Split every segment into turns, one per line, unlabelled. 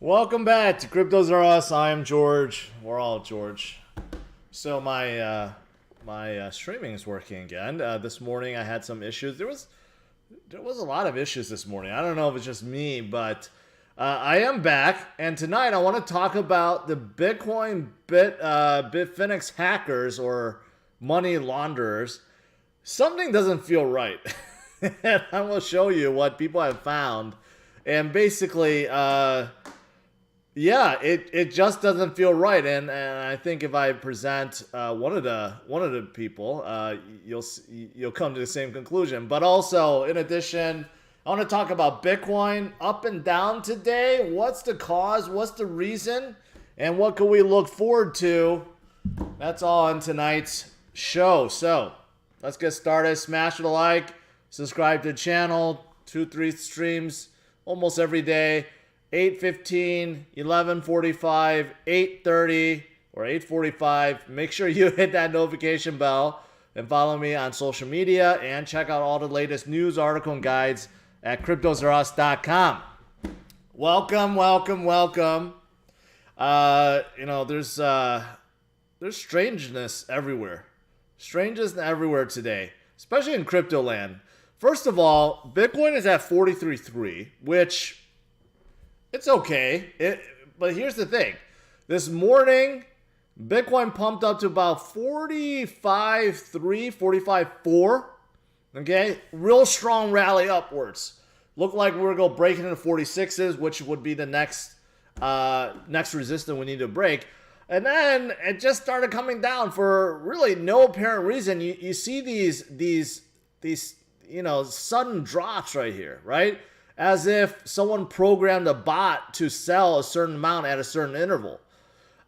Welcome back to CryptosRUs. I am George. We're all George. So my streaming is working again. This morning I had some issues. There was a lot of issues this morning. I don't know if it's just me, but I am back. And tonight I want to talk about the Bitfinex hackers or money launderers. Something doesn't feel right, and I will show you what people have found. And basically, yeah, it just doesn't feel right, and I think if I present one of the people, you'll come to the same conclusion. But also, in addition, I want to talk about Bitcoin up and down today. What's the cause? What's the reason? And what can we look forward to? That's all on tonight's show. So let's get started. Smash the like, subscribe to the channel. 2-3 streams almost every day. 8:15, 11:45, 8:30, or 8:45. Make sure you hit that notification bell and follow me on social media and check out all the latest news, article, and guides at CryptosRUs.com. Welcome, welcome, welcome. There's strangeness everywhere. Strangeness everywhere today, especially in crypto land. First of all, Bitcoin is at 43.3, which it's okay. But here's the thing. This morning, Bitcoin pumped up to about 45.3, 45.4. Okay? Real strong rally upwards. Looked like we were going to break into 46s, which would be the next resistance we need to break. And then it just started coming down for really no apparent reason. You see these sudden drops right here, right? As if someone programmed a bot to sell a certain amount at a certain interval.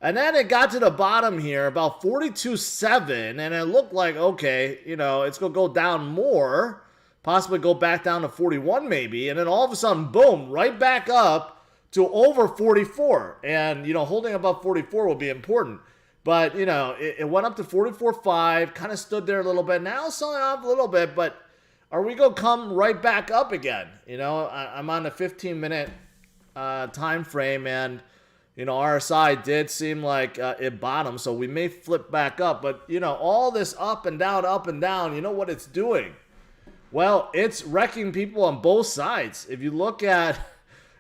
And then it got to the bottom here, about 42.7, and it looked like, okay, it's going to go down more, possibly go back down to 41 maybe, and then all of a sudden, boom, right back up to over 44. And, holding above 44 will be important. But, it went up to 44.5, kind of stood there a little bit. Now selling off a little bit, but are we going to come right back up again? I'm on a 15-minute time frame, and, RSI did seem like it bottomed, so we may flip back up. But, all this up and down, you know what it's doing? Well, it's wrecking people on both sides. If you look at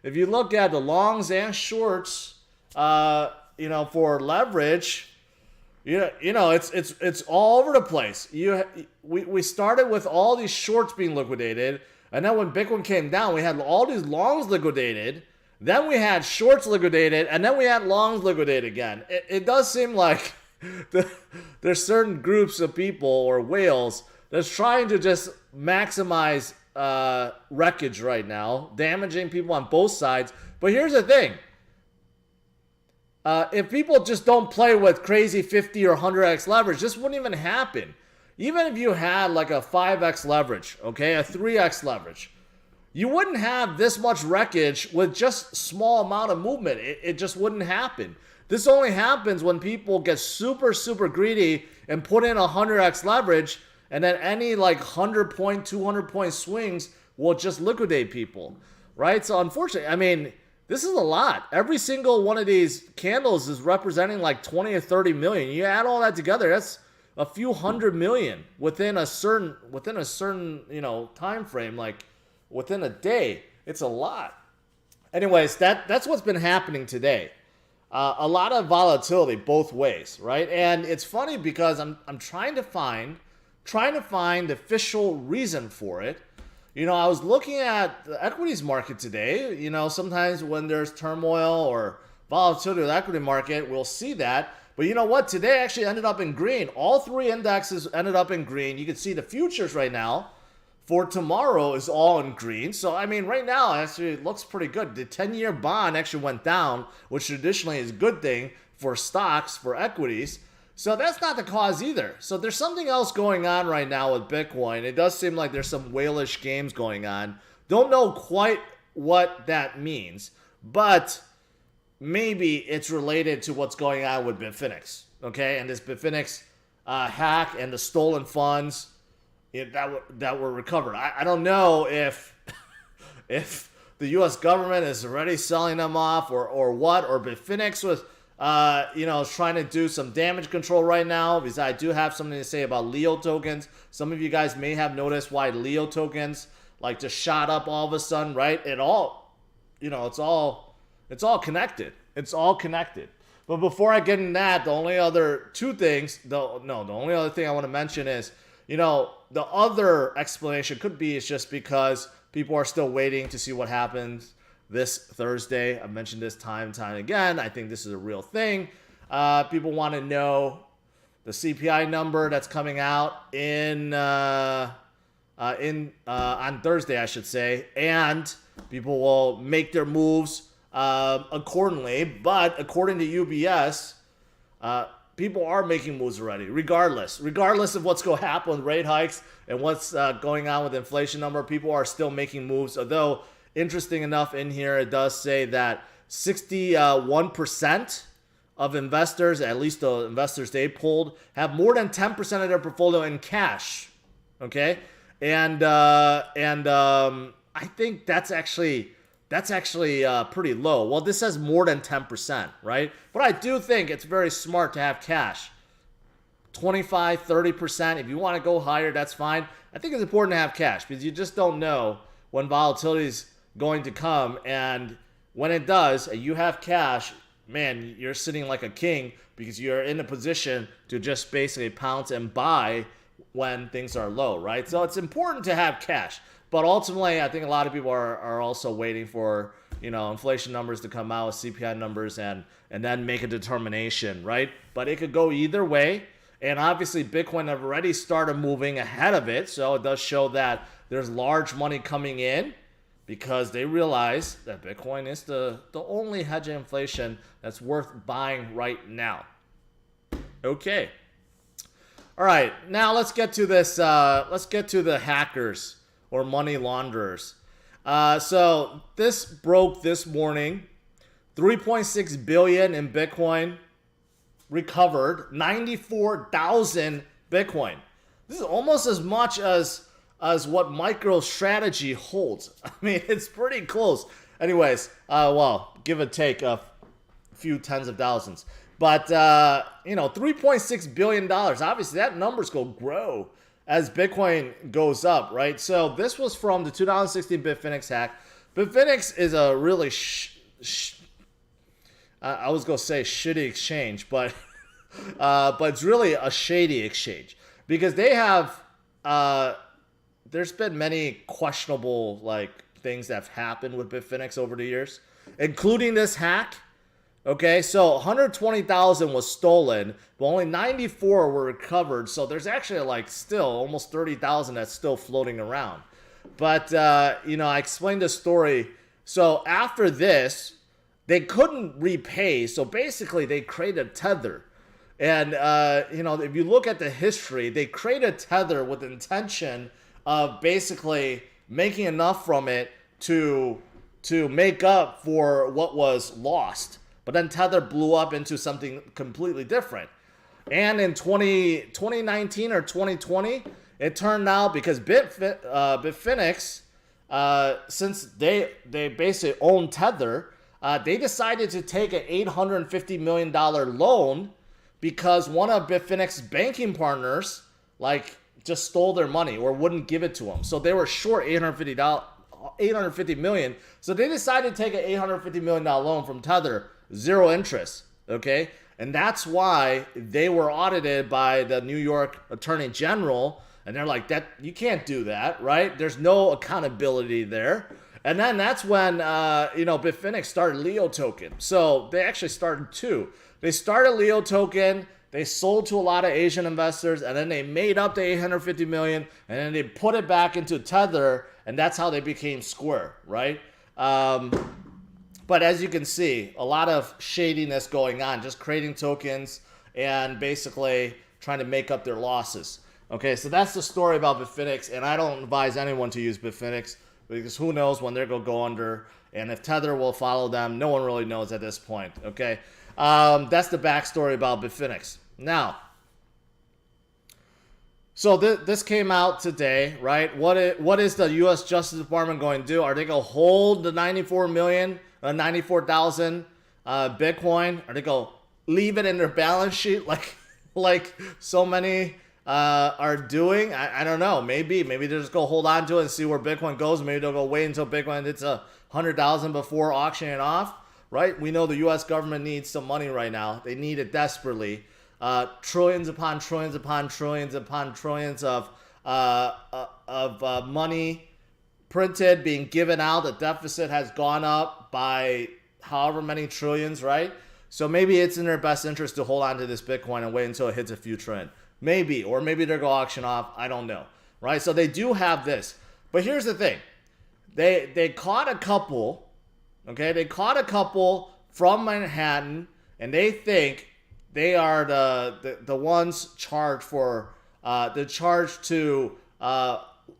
the longs and shorts, for leverage, it's all over the place. We started with all these shorts being liquidated, and then when Bitcoin came down, we had all these longs liquidated. Then we had shorts liquidated, and then we had longs liquidated again. It does seem like there's certain groups of people or whales that's trying to just maximize wreckage right now, damaging people on both sides. But here's the thing. If people just don't play with crazy 50 or 100x leverage, this wouldn't even happen. Even if you had like a 5x leverage, okay, a 3x leverage, you wouldn't have this much wreckage with just small amount of movement. It just wouldn't happen. This only happens when people get super, super greedy and put in a 100x leverage, and then any like 100 point, 200 point swings will just liquidate people, right? So unfortunately, this is a lot. Every single one of these candles is representing like 20 or 30 million. You add all that together, that's a few hundred million within a certain time frame, like within a day. It's a lot. Anyways, that's what's been happening today. A lot of volatility both ways, right? And it's funny because I'm trying to find the official reason for it. I was looking at the equities market today. Sometimes when there's turmoil or volatility in the equity market, we'll see that. But you know what? Today actually ended up in green. All three indexes ended up in green. You can see the futures right now for tomorrow is all in green. So, right now, actually, it looks pretty good. The 10-year bond actually went down, which traditionally is a good thing for stocks, for equities. So that's not the cause either. So there's something else going on right now with Bitcoin. It does seem like there's some whalish games going on. Don't know quite what that means, but maybe it's related to what's going on with Bitfinex, okay? And this Bitfinex hack and the stolen funds that were recovered. I don't know if the U.S. government is already selling them off, or what, or Bitfinex was, trying to do some damage control right now, because I do have something to say about Leo tokens. Some of you guys may have noticed why Leo tokens like just shot up all of a sudden, right? It's all connected. It's all connected. But before I get in that, the only other thing I want to mention is, the other explanation could be it's just because people are still waiting to see what happens this Thursday. I've mentioned this time and time again. I think this is a real thing. People want to know the CPI number that's coming out on Thursday, I should say, and people will make their moves accordingly. But according to UBS, people are making moves already, regardless of what's going to happen with rate hikes and what's going on with inflation number. People are still making moves. Although, interesting enough, in here it does say that 61% of investors, at least the investors they polled, have more than 10% of their portfolio in cash. Okay, and I think that's actually pretty low. Well, this says more than 10%, right? But I do think it's very smart to have cash. 25, 30%. If you want to go higher, that's fine. I think it's important to have cash because you just don't know when volatility is going to come. And when it does, and you have cash, man, you're sitting like a king because you're in a position to just basically pounce and buy when things are low, right? So it's important to have cash. But ultimately, I think a lot of people are also waiting for, inflation numbers to come out, CPI numbers, and then make a determination, right? But it could go either way. And obviously, Bitcoin have already started moving ahead of it. So it does show that there's large money coming in because they realize that Bitcoin is the only hedge of inflation that's worth buying right now. Okay. All right. Now let's get to this. Let's get to the hackers or money launderers. So this broke this morning. 3.6 billion in Bitcoin recovered. 94,000 Bitcoin. This is almost as much as what MicroStrategy holds. I mean, it's pretty close. Anyways, give or take a few tens of thousands. But, $3.6 billion. Obviously, that number's going to grow as Bitcoin goes up, right? So this was from the 2016 Bitfinex hack. Bitfinex is a really, I was going to say shitty exchange, but it's really a shady exchange because they have, there's been many questionable things that have happened with Bitfinex over the years, including this hack. Okay, so 120,000 was stolen, but only 94 were recovered. So there's actually still almost 30,000 that's still floating around. But, I explained this story. So after this, they couldn't repay. So basically they created Tether. And, if you look at the history, they created Tether with the intention of basically making enough from it to make up for what was lost. But then Tether blew up into something completely different. And in 2019 or 2020, it turned out because Bitfinex, since they basically own Tether, they decided to take an $850 million loan because one of Bitfinex's banking partners just stole their money or wouldn't give it to them. So they were short $850 million. So they decided to take an $850 million loan from Tether. 0 interest, okay? And that's why they were audited by the New York Attorney General, and they're like, that you can't do that, right? There's no accountability there. And then that's when, Bitfinex started Leo token. So they actually started two. They started Leo token, they sold to a lot of Asian investors, and then they made up the $850 million, and then they put it back into Tether, and that's how they became Square, right? But as you can see, a lot of shadiness going on, just creating tokens and basically trying to make up their losses. Okay, so that's the story about Bitfinex, and I don't advise anyone to use Bitfinex because who knows when they're going to go under, and if Tether will follow them, no one really knows at this point, okay? That's the backstory about Bitfinex. Now, So this came out today, right? What is the U.S. Justice Department going to do? Are they going to hold the 94,000 Bitcoin? Are they going to leave it in their balance sheet like so many are doing? I don't know. Maybe they're just going to hold on to it and see where Bitcoin goes. Maybe they'll go wait until Bitcoin hits 100,000 before auctioning it off, right? We know the U.S. government needs some money right now. They need it desperately. Trillions upon trillions upon trillions upon trillions of money printed, being given out. The deficit has gone up by however many trillions, right? So maybe it's in their best interest to hold on to this Bitcoin and wait until it hits a few trillion. Maybe, or maybe they're going to auction off. I don't know, right? So they do have this. But here's the thing. They caught a couple, okay? They caught a couple from Manhattan, and they think they are the ones charged for the charge to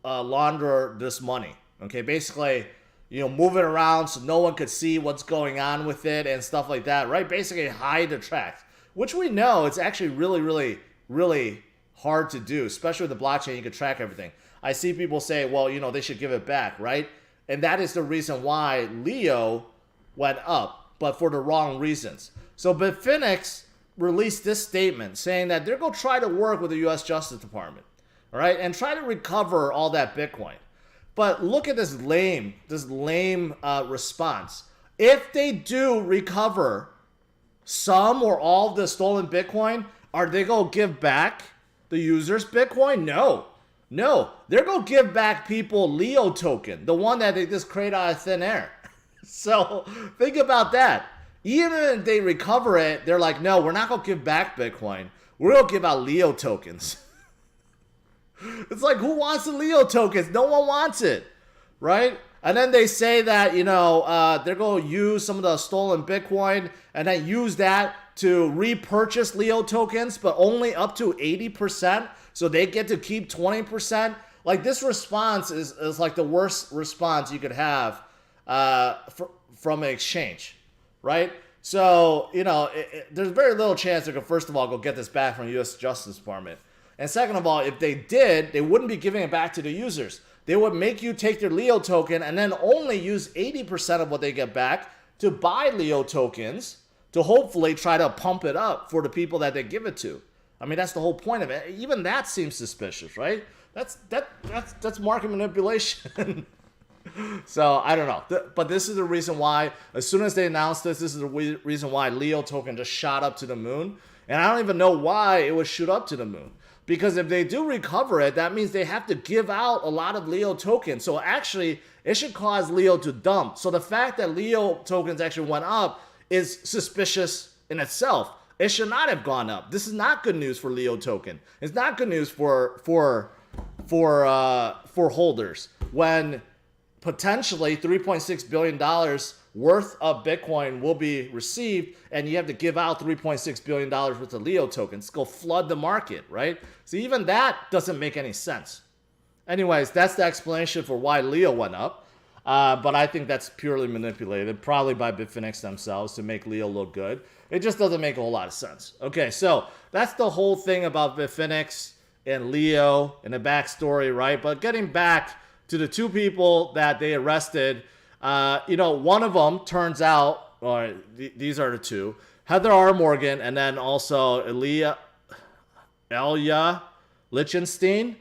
launder this money. Okay, basically, move it around so no one could see what's going on with it and stuff like that, right? Basically, hide the tracks, which we know it's actually really, really, really hard to do, especially with the blockchain. You can track everything. I see people say, well, they should give it back, right? And that is the reason why Leo went up, but for the wrong reasons. So Bitfinex released this statement saying that they're going to try to work with the U.S. Justice Department, all right, and try to recover all that Bitcoin. But look at this lame response. If they do recover some or all of the stolen Bitcoin, are they going to give back the users Bitcoin? No. They're going to give back people Leo token, the one that they just create out of thin air. So think about that. Even if they recover it, they're like, no, we're not going to give back Bitcoin. We're going to give out Leo tokens. It's like, who wants the Leo tokens? No one wants it, right? And then they say that, they're going to use some of the stolen Bitcoin and then use that to repurchase Leo tokens, but only up to 80%. So they get to keep 20%. Like, this response is like the worst response you could have from an exchange. Right? So, there's very little chance they could, first of all, go get this back from the U.S. Justice Department. And second of all, if they did, they wouldn't be giving it back to the users. They would make you take their Leo token and then only use 80% of what they get back to buy Leo tokens to hopefully try to pump it up for the people that they give it to. I mean, that's the whole point of it. Even that seems suspicious, right? That's market manipulation. So I don't know, but this is the reason why, as soon as they announced this is the reason why Leo token just shot up to the moon. And I don't even know why it would shoot up to the moon, because if they do recover it, that means they have to give out a lot of Leo tokens. So actually, it should cause Leo to dump. So the fact that Leo tokens actually went up is suspicious in itself. It should not have gone up. This is not good news for Leo token. It's not good news for holders when potentially $3.6 billion worth of Bitcoin will be received, and you have to give out $3.6 billion worth of Leo tokens. Go flood the market, right? So even that doesn't make any sense. Anyways, that's the explanation for why Leo went up. But I think that's purely manipulated, probably by Bitfinex themselves to make Leo look good. It just doesn't make a whole lot of sense. Okay, so that's the whole thing about Bitfinex and Leo and the backstory, right? But getting back to the two people that they arrested, one of them turns out, or these are the two, Heather R. Morgan, and then also Ilya Lichtenstein.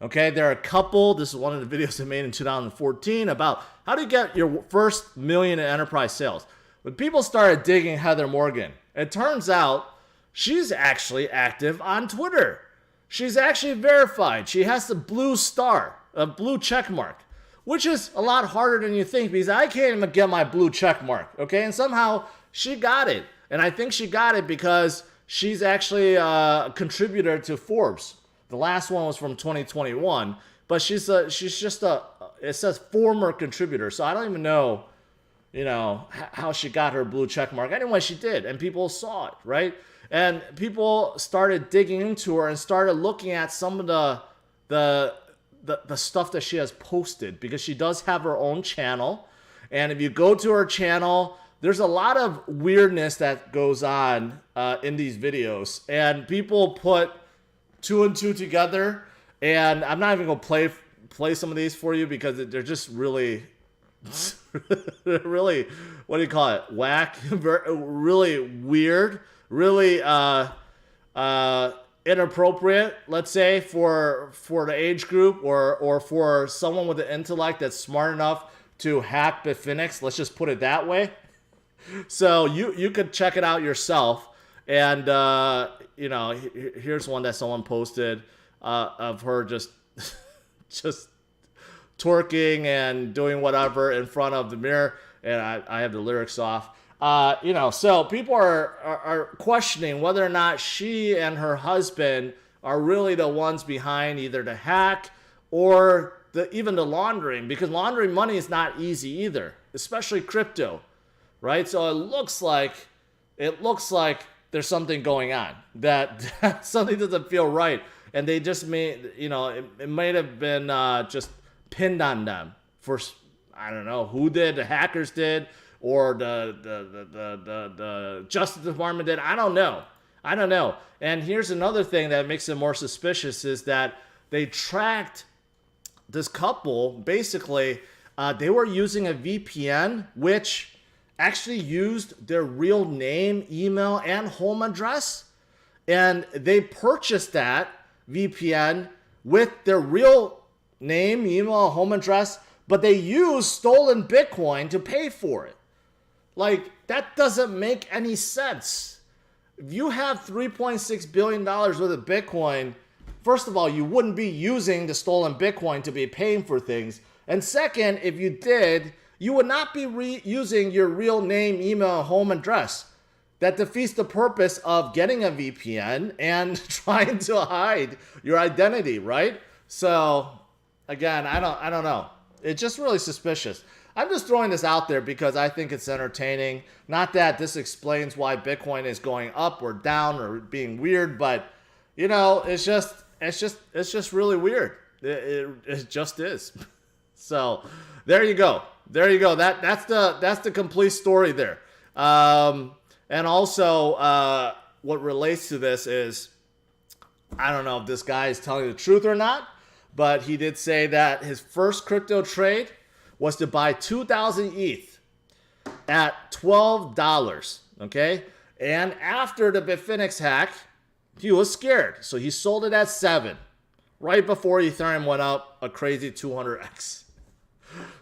Okay, they're a couple. This is one of the videos they made in 2014 about how do you get your first million in enterprise sales. When people started digging Heather Morgan, it turns out she's actually active on Twitter. She's actually verified. She has the blue star, a blue check mark, which is a lot harder than you think, because I can't even get my blue check mark, okay? And somehow she got it. And I think she got it because she's actually a contributor to Forbes. The last one was from 2021, but she's just it says former contributor. So I don't even know, how she got her blue check mark. Anyway, she did, and people saw it, right? And people started digging into her and started looking at some of the stuff that she has posted, because she does have her own channel. And if you go to her channel, there's a lot of weirdness that goes on in these videos. And people put two and two together And I'm not even going to play some of these for you because they're just really, really, what do you call it? Whack, really weird, really inappropriate, let's say, for the age group or for someone with an intellect that's smart enough to hack Bitfinex. Let's just put it that way. So you could check it out yourself. And, here's one that someone posted of her just twerking and doing whatever in front of the mirror. And I have the lyrics off. So people are questioning whether or not she and her husband are really the ones behind either the hack or even the laundering, because laundering money is not easy either, especially crypto, right? So it looks like there's something going on, that something doesn't feel right. And they just it might have been just pinned on them for, I don't know who did, the hackers did, or the Justice Department did. I don't know. And here's another thing that makes it more suspicious is that they tracked this couple. Basically, they were using a VPN, which actually used their real name, email, and home address. And they purchased that VPN with their real name, email, home address, but they used stolen Bitcoin to pay for it. Like, that doesn't make any sense. If you have $3.6 billion worth of Bitcoin, first of all, you wouldn't be using the stolen Bitcoin to be paying for things. And second, if you did, you would not be using your real name, email, and home address. That defeats the purpose of getting a VPN and trying to hide your identity, right? So, again, I don't know. It's just really suspicious. I'm just throwing this out there because I think it's entertaining. Not that this explains why Bitcoin is going up or down or being weird, but it's just really weird. It just is. So there you go. That's the complete story there. And also, what relates to this is, I don't know if this guy is telling the truth or not, but he did say that his first crypto trade was to buy 2,000 ETH at $12, okay? And after the Bitfinex hack, he was scared, so he sold it at 7, right before Ethereum went up a crazy 200x.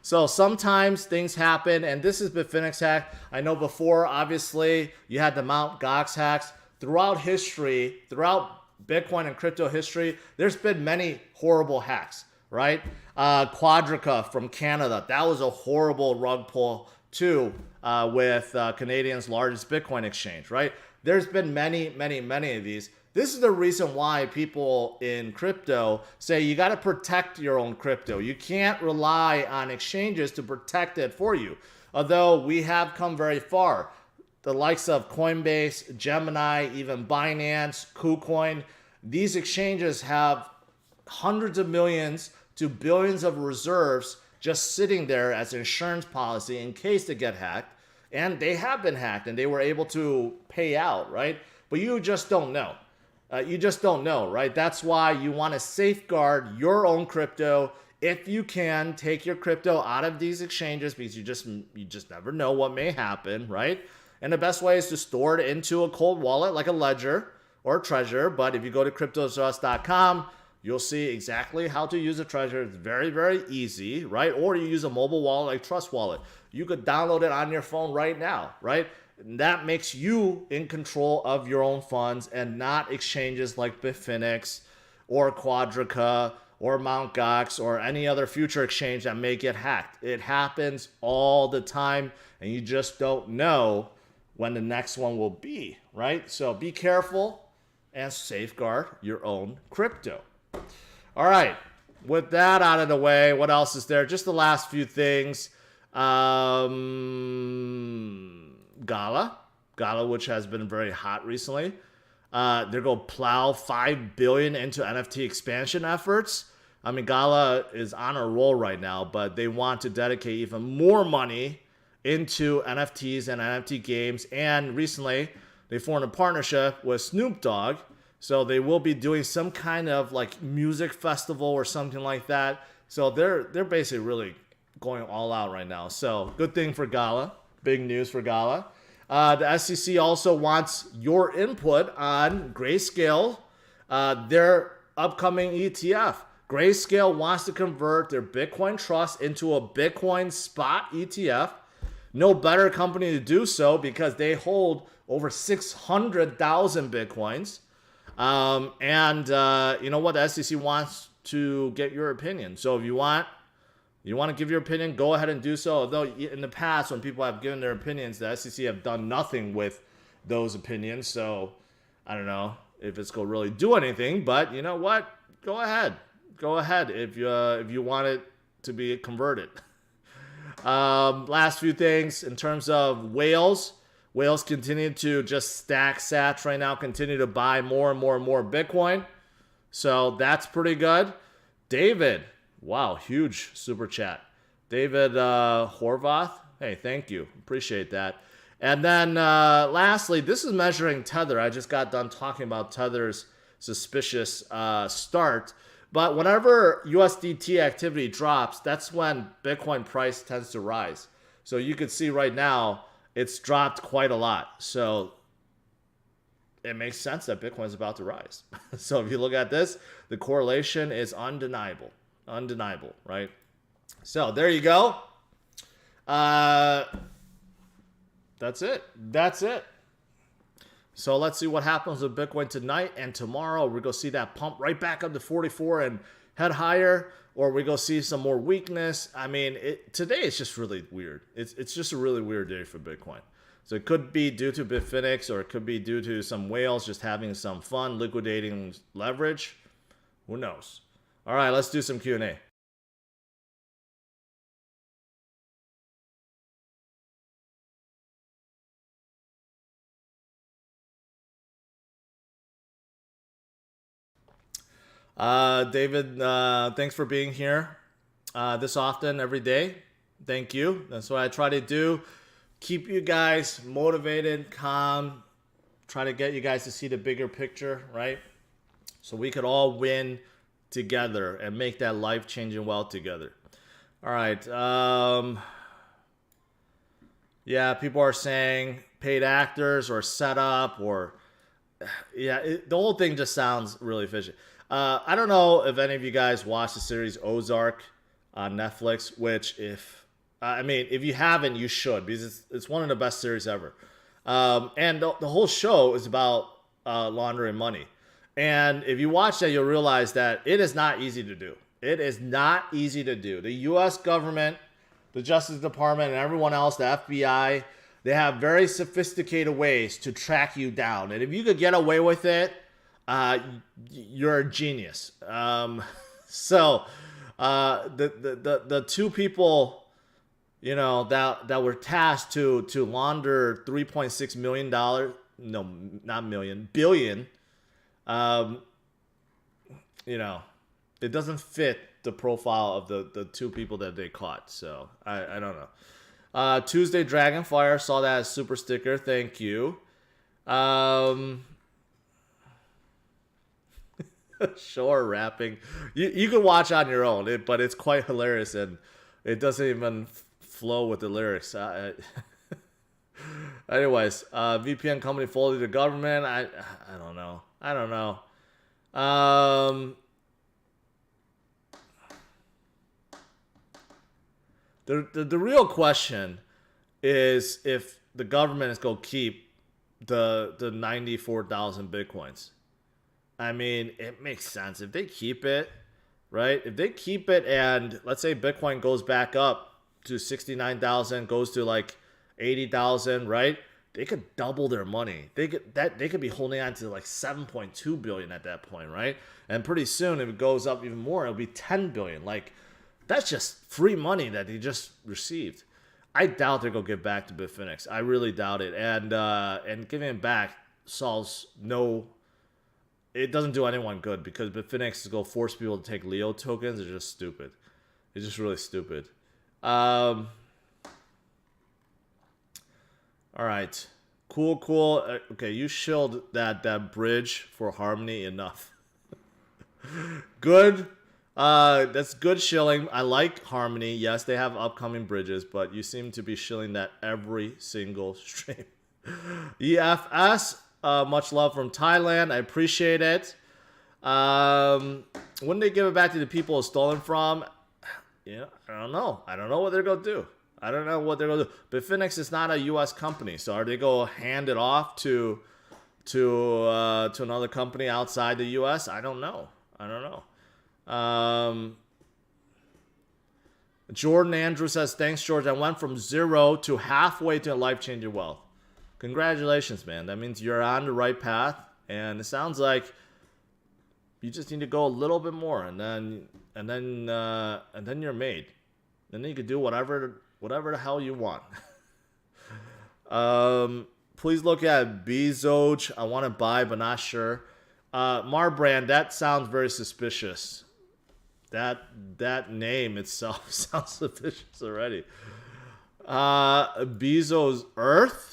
So sometimes things happen, and this is Bitfinex hack. I know before, obviously, you had the Mt. Gox hacks. Throughout history, throughout Bitcoin and crypto history, there's been many horrible hacks, right? Quadrica from Canada, that was a horrible rug pull too, with Canadians' largest Bitcoin exchange, right? There's been many of these. This is the reason why people in crypto say you got to protect your own crypto. You can't rely on exchanges to protect it for you. Although we have come very far. The likes of Coinbase, Gemini, even Binance, KuCoin, these exchanges have hundreds of millions to billions of reserves just sitting there as an insurance policy in case they get hacked. And they have been hacked and they were able to pay out, right? But you just don't know. You just don't know, right? That's why you want to safeguard your own crypto. If you can, take your crypto out of these exchanges because you just never know what may happen, right? And the best way is to store it into a cold wallet like a Ledger or Treasure. But if you go to CryptosRUs.com, you'll see exactly how to use a Treasure. It's very, very easy, right? Or you use a mobile wallet like Trust Wallet. You could download it on your phone right now, right? And that makes you in control of your own funds and not exchanges like Bitfinex or Quadrica or Mt. Gox or any other future exchange that may get hacked. It happens all the time, and you just don't know when the next one will be, right? So be careful and safeguard your own crypto. All right, with that out of the way, what else is there? Just the last few things. Gala, which has been very hot recently. They're going to plow $5 billion into NFT expansion efforts. I mean, Gala is on a roll right now, but they want to dedicate even more money into NFTs and NFT games. And recently, they formed a partnership with Snoop Dogg. So they will be doing some kind of like music festival or something like that. So they're basically really going all out right now. So good thing for Gala. Big news for Gala. The SEC also wants your input on Grayscale, their upcoming ETF. Grayscale wants to convert their Bitcoin trust into a Bitcoin spot ETF. No better company to do so because they hold over 600,000 Bitcoins. You know what? The SEC wants to get your opinion. So if you want to give your opinion, go ahead and do so. Although in the past, when people have given their opinions, the SEC have done nothing with those opinions. So I don't know if it's going to really do anything. But you know what? Go ahead. Go ahead if you want it to be converted. Last few things in terms of whales. Whales continue to just stack sats right now, continue to buy more and more and more Bitcoin. So that's pretty good. David, wow, huge super chat. David Horvath, hey, thank you. Appreciate that. And then lastly, this is measuring Tether. I just got done talking about Tether's suspicious start. But whenever USDT activity drops, that's when Bitcoin price tends to rise. So you can see right now, it's dropped quite a lot. So it makes sense that Bitcoin is about to rise. So if you look at this, the correlation is undeniable. Undeniable, right? So there you go. That's it. That's it. So let's see what happens with Bitcoin tonight and tomorrow. We're going to see that pump right back up to 44 and head higher, or we go see some more weakness. I mean, today it's just really weird. It's just a really weird day for Bitcoin. So it could be due to Bitfinex, or it could be due to some whales just having some fun liquidating leverage. Who knows? All right, let's do some Q&A. David, thanks for being here this often, every day. Thank you. That's what I try to do. Keep you guys motivated, calm, try to get you guys to see the bigger picture, right? So we could all win together and make that life-changing wealth together. All right. Yeah, people are saying paid actors or setup or... Yeah, the whole thing just sounds really fishy. I don't know if any of you guys watched the series Ozark on Netflix, which if you haven't, you should, because it's one of the best series ever. And the whole show is about laundering money. And if you watch that, you'll realize that it is not easy to do. It is not easy to do. The U.S. government, the Justice Department, and everyone else, the FBI, they have very sophisticated ways to track you down. And if you could get away with it, you're a genius. The two people, you know, that were tasked to launder $3.6 million, no, not million, billion, you know, it doesn't fit the profile of the two people that they caught. So I don't know. Tuesday Dragonfire, saw that as super sticker. Thank you. Shore rapping. You can watch on your own, but it's quite hilarious, and it doesn't even flow with the lyrics. Anyways, VPN company folded to government. I don't know. I don't know. The real question is if the government is going to keep the 94,000 Bitcoins. I mean, it makes sense. If they keep it, right? If they keep it and let's say Bitcoin goes back up to 69,000, goes to like 80,000, right? They could double their money. They could be holding on to like 7.2 billion at that point, right? And pretty soon, if it goes up even more, it'll be 10 billion. Like, that's just free money that they just received. I doubt they're gonna give back to Bitfinex. I really doubt it. And giving it back solves no. It doesn't do anyone good because Bitfinex is gonna force people to take Leo tokens. It's just stupid. It's just really stupid. All right. Cool. Okay, you shilled that bridge for Harmony enough. Good. That's good shilling. I like Harmony. Yes, they have upcoming bridges, but you seem to be shilling that every single stream. EFS, much love from Thailand. I appreciate it. When they give it back to the people it's stolen from, yeah, I don't know. I don't know what they're gonna do. I don't know what they're gonna do. Bitfinex is not a U.S. company, so are they gonna hand it off to another company outside the U.S.? I don't know. Jordan Andrew says, thanks, George. I went from 0 to halfway to a life-changing wealth. Congratulations, man. That means you're on the right path, and it sounds like you just need to go a little bit more, and then you're made. Then you can do whatever the hell you want. Please look at Bezos. I want to buy, but not sure. Marbrand, that sounds very suspicious. That name itself sounds suspicious already. Bezos Earth?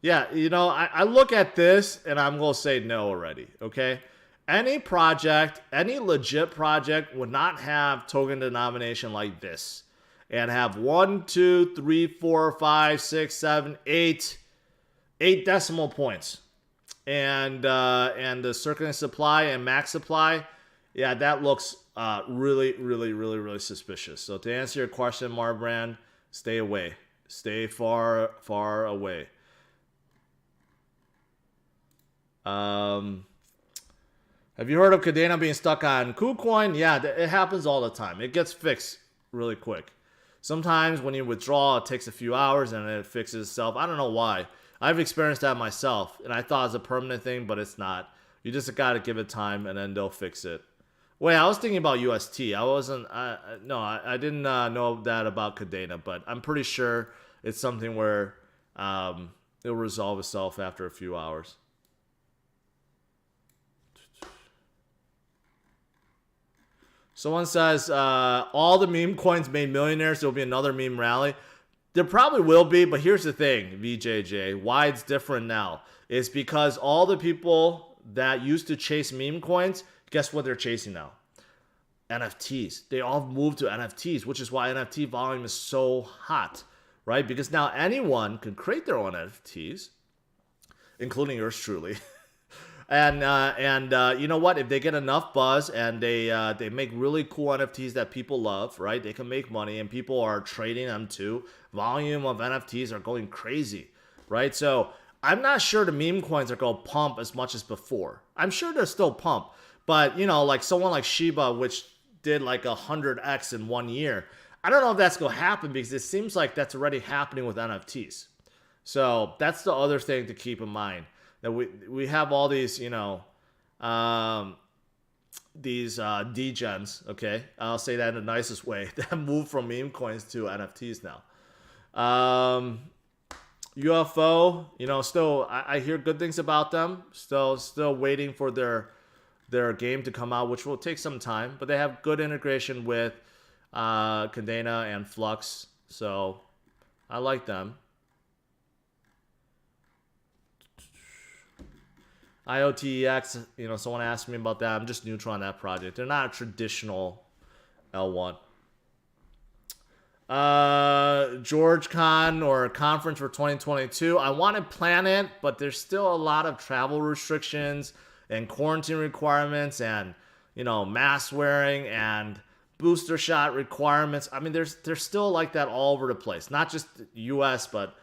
Yeah, you know, I look at this and I'm going to say no already, okay? Any project, any legit project would not have token denomination like this and have 1, 2, 3, 4, 5, 6, 7, 8 decimal points. And the circulating supply and max supply, yeah, that looks really suspicious. So to answer your question, Marbrand, stay away. Stay far away. Have you heard of Cadena being stuck on KuCoin? Yeah, it happens all the time. It gets fixed really quick. Sometimes when you withdraw, it takes a few hours and it fixes itself. I don't know why. I've experienced that myself, and I thought it was a permanent thing, but it's not. You just got to give it time, and then they'll fix it. Wait, I was thinking about UST. I didn't know that about Cadena, but I'm pretty sure it's something where it'll resolve itself after a few hours. Someone says, all the meme coins made millionaires. There'll be another meme rally. There probably will be, but here's the thing, VJJ. Why it's different now is because all the people that used to chase meme coins, guess what they're chasing now? NFTs. They all moved to NFTs, which is why NFT volume is so hot, right? Because now anyone can create their own NFTs, including yours truly. And you know what? If they get enough buzz and they make really cool NFTs that people love, right? They can make money and people are trading them too. Volume of NFTs are going crazy, right? So I'm not sure the meme coins are going to pump as much as before. I'm sure they're still pump, but you know, like someone like Shiba, which did like 100x in 1 year. I don't know if that's going to happen because it seems like that's already happening with NFTs. So that's the other thing to keep in mind. That we have all these, you know, these degens, okay? I'll say that in the nicest way, that move from meme coins to NFTs now. UFO, you know, still, I hear good things about them. Still waiting for their game to come out, which will take some time. But they have good integration with Cadena and Flux. So I like them. IOTEX, you know, someone asked me about that. I'm just neutral on that project. They're not a traditional L1. GeorgeCon or conference for 2022. I want to plan it, but there's still a lot of travel restrictions and quarantine requirements and, you know, mask wearing and booster shot requirements. I mean, there's still like that all over the place. Not just US, but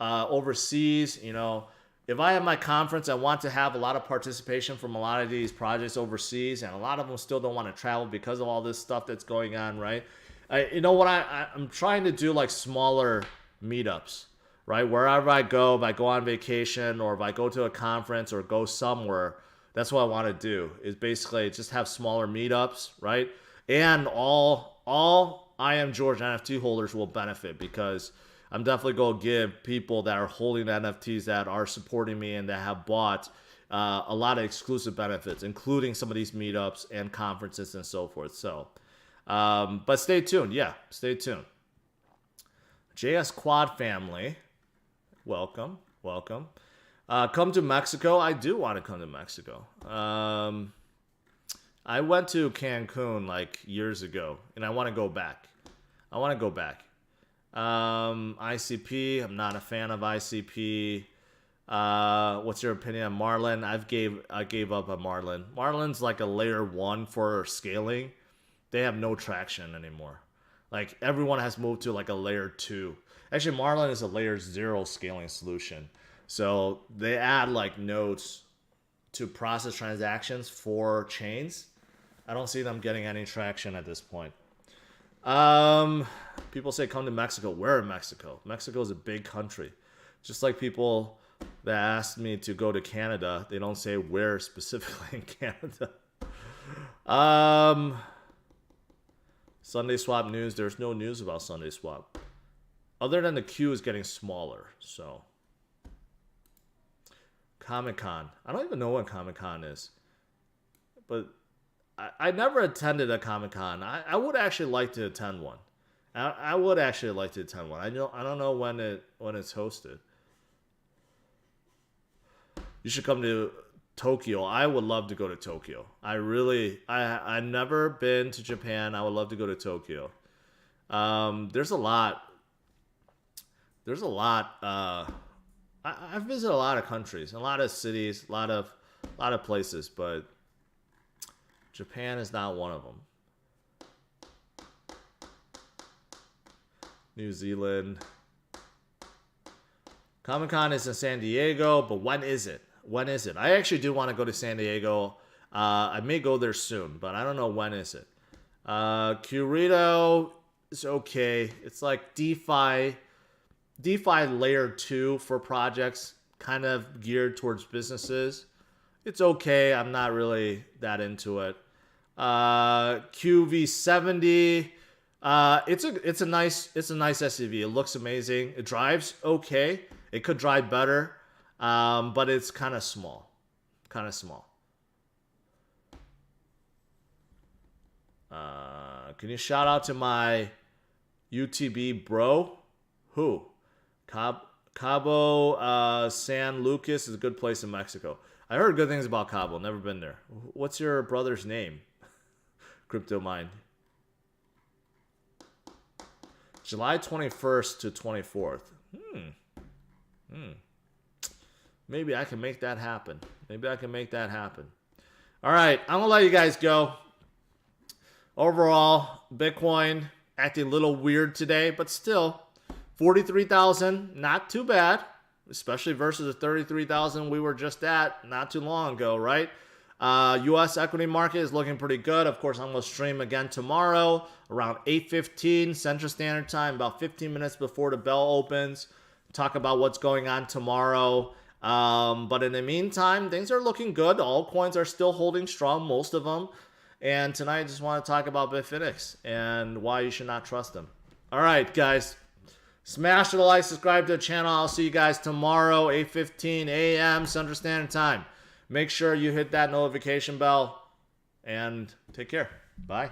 overseas, you know. If I have my conference, I want to have a lot of participation from a lot of these projects overseas, and a lot of them still don't want to travel because of all this stuff that's going on, right? You know what? I'm trying to do like smaller meetups, right? Wherever I go, if I go on vacation or if I go to a conference or go somewhere, that's what I want to do, is basically just have smaller meetups, right? And all I Am George NFT holders will benefit, because I'm definitely going to give people that are holding NFTs that are supporting me and that have bought a lot of exclusive benefits, including some of these meetups and conferences and so forth. So, but stay tuned. Yeah, stay tuned. JS Quad family, welcome. Welcome. Come to Mexico. I do want to come to Mexico. I went to Cancun like years ago, and I want to go back. ICP, I'm not a fan of ICP. What's your opinion on Marlin? I gave up on Marlin. Marlin's like a layer 1 for scaling. They have no traction anymore. Like everyone has moved to like a layer 2. Actually, Marlin is a layer 0 scaling solution. So they add like nodes to process transactions for chains. I don't see them getting any traction at this point. People say come to Mexico. Where in Mexico? Mexico is a big country. Just like people that asked me to go to Canada, they don't say where specifically in Canada. Sunday Swap news. There's no news about Sunday Swap. Other than the queue is getting smaller. So Comic-Con. I don't even know what Comic-Con is. But I never attended a Comic-Con. I would actually like to attend one. I would actually like to attend one. I don't know when it's hosted. You should come to Tokyo. I would love to go to Tokyo. I've never been to Japan. I would love to go to Tokyo. There's a lot. I've visited a lot of countries, a lot of cities, a lot of places, but Japan is not one of them. New Zealand. Comic-Con is in San Diego, but when is it? I actually do want to go to San Diego. I may go there soon, but I don't know when is it. Curito is okay. It's like DeFi layer 2 for projects, kind of geared towards businesses. It's okay. I'm not really that into it. QV70. It's a nice SUV. It looks amazing. It drives okay. It could drive better, but it's kind of small. Can you shout out to my UTB bro? Who? Cabo San Lucas is a good place in Mexico. I heard good things about Cabo. Never been there. What's your brother's name? Crypto Mind. July 21st to 24th. Maybe I can make that happen. All right, I'm going to let you guys go. Overall, Bitcoin acting a little weird today, but still 43,000, not too bad, especially versus the 33,000 we were just at not too long ago, right? U.S. equity market is looking pretty good. Of course, I'm going to stream again tomorrow around 8:15 Central Standard Time, about 15 minutes before the bell opens. Talk about what's going on tomorrow. But in the meantime, things are looking good. All coins are still holding strong, most of them. And tonight, I just want to talk about Bitfinex and why you should not trust them. All right, guys. Smash the like, subscribe to the channel. I'll see you guys tomorrow, 8:15 a.m. Central Standard Time. Make sure you hit that notification bell and take care. Bye.